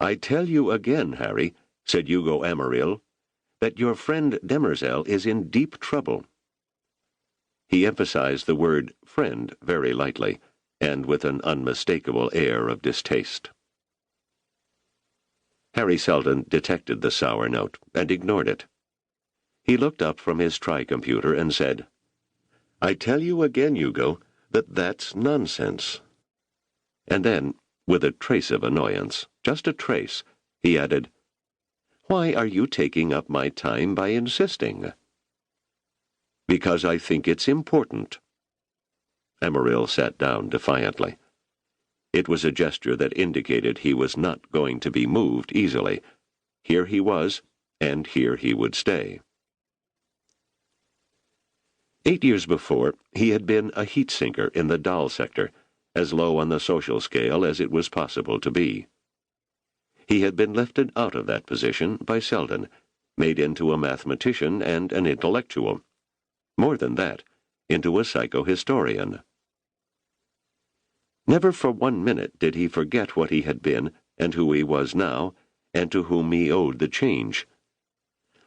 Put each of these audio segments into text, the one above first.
"I tell you again, Harry," said Hugo Amaril, "that your friend Demerzel is in deep trouble." He emphasized the word friend very lightly, and with an unmistakable air of distaste. Hari Seldon detected the sour note and ignored it. He looked up from his tri-computer and said, "I tell you again, Hugo, that that's nonsense." And then, with a trace of annoyance, just a trace, he added, "Why are you taking up my time by insisting?" "Because I think it's important." Amaril sat down defiantly. It was a gesture that indicated he was not going to be moved easily. Here he was, and here he would stay. 8 years before, he had been a heat-sinker in the doll sector, as low on the social scale as it was possible to be. He had been lifted out of that position by Seldon, made into a mathematician and an intellectual. More than that, into a psychohistorian. Never for 1 minute did he forget what he had been and who he was now, and to whom he owed the change.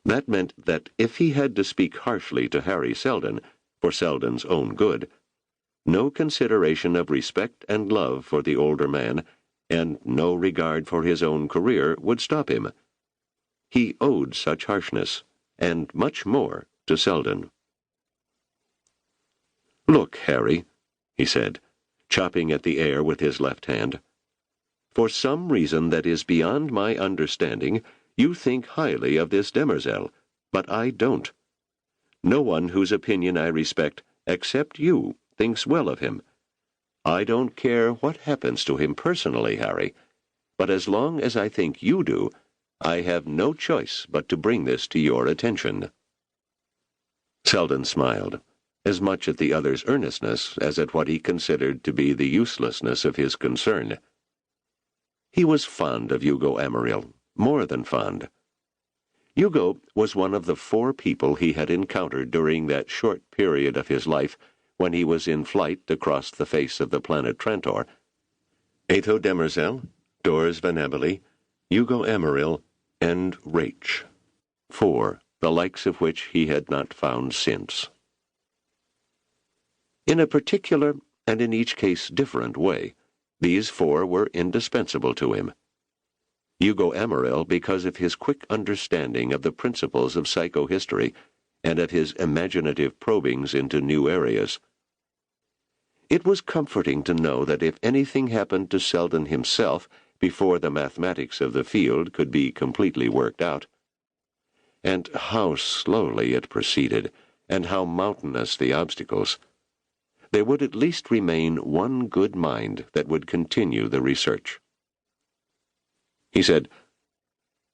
That meant that if he had to speak harshly to Hari Seldon, for Seldon's own good, no consideration of respect and love for the older man, and no regard for his own career would stop him. He owed such harshness, and much more, to Seldon. "Look, Harry," he said, chopping at the air with his left hand. "For some reason that is beyond my understanding, you think highly of this Demerzel, but I don't. No one whose opinion I respect, except you, thinks well of him. I don't care what happens to him personally, Harry, but as long as I think you do, I have no choice but to bring this to your attention." Seldon smiled, as much at the other's earnestness as at what he considered to be the uselessness of his concern. He was fond of Hugo Amaril, more than fond. Hugo was one of the 4 people he had encountered during that short period of his life when he was in flight across the face of the planet Trantor. Ato Demerzel, Dors Van Ebeli, Hugo Amaril, and Rach. 4, the likes of which he had not found since. In a particular, and in each case different way, these 4 were indispensable to him. Hugo Amaril because of his quick understanding of the principles of psychohistory and of his imaginative probings into new areas. It was comforting to know that if anything happened to Seldon himself before the mathematics of the field could be completely worked out, and how slowly it proceeded, and how mountainous the obstacles, there would at least remain one good mind that would continue the research. He said,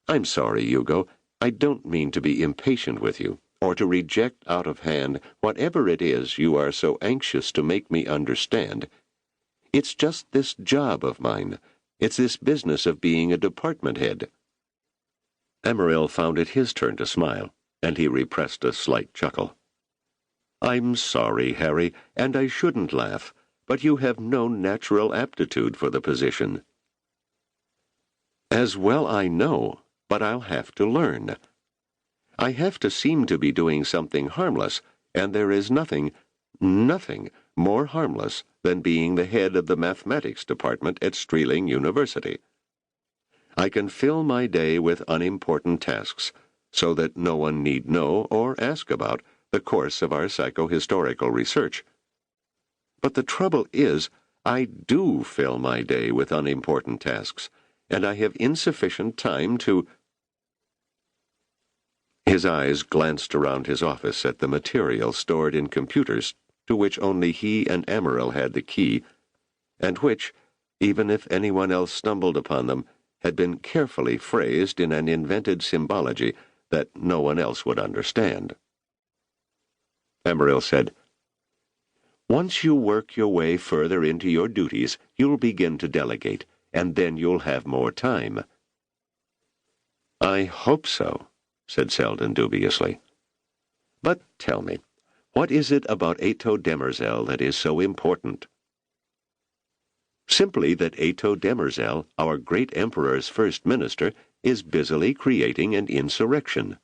"I'm sorry, Hugo. I don't mean to be impatient with you, or to reject out of hand whatever it is you are so anxious to make me understand. It's just this job of mine. It's this business of being a department head." Amaril found it his turn to smile, and he repressed a slight chuckle. "I'm sorry, Harry, and I shouldn't laugh, but you have no natural aptitude for the position." "As well I know, but I'll have to learn. I have to seem to be doing something harmless, and there is nothing more harmless than being the head of the mathematics department at Streeling University. I can fill my day with unimportant tasks, so that no one need know or ask about the course of our psychohistorical research. But the trouble is, I do fill my day with unimportant tasks, and I have insufficient time to—" His eyes glanced around his office at the material stored in computers to which only he and Amaril had the key, and which, even if anyone else stumbled upon them, had been carefully phrased in an invented symbology that no one else would understand. Amaril said, "Once you work your way further into your duties, you'll begin to delegate, and then you'll have more time." "I hope so," said Seldon dubiously. "But tell me, what is it about Ato Demerzel that is so important?" Simply that Ato Demerzel, our great emperor's first minister, is busily creating an insurrection.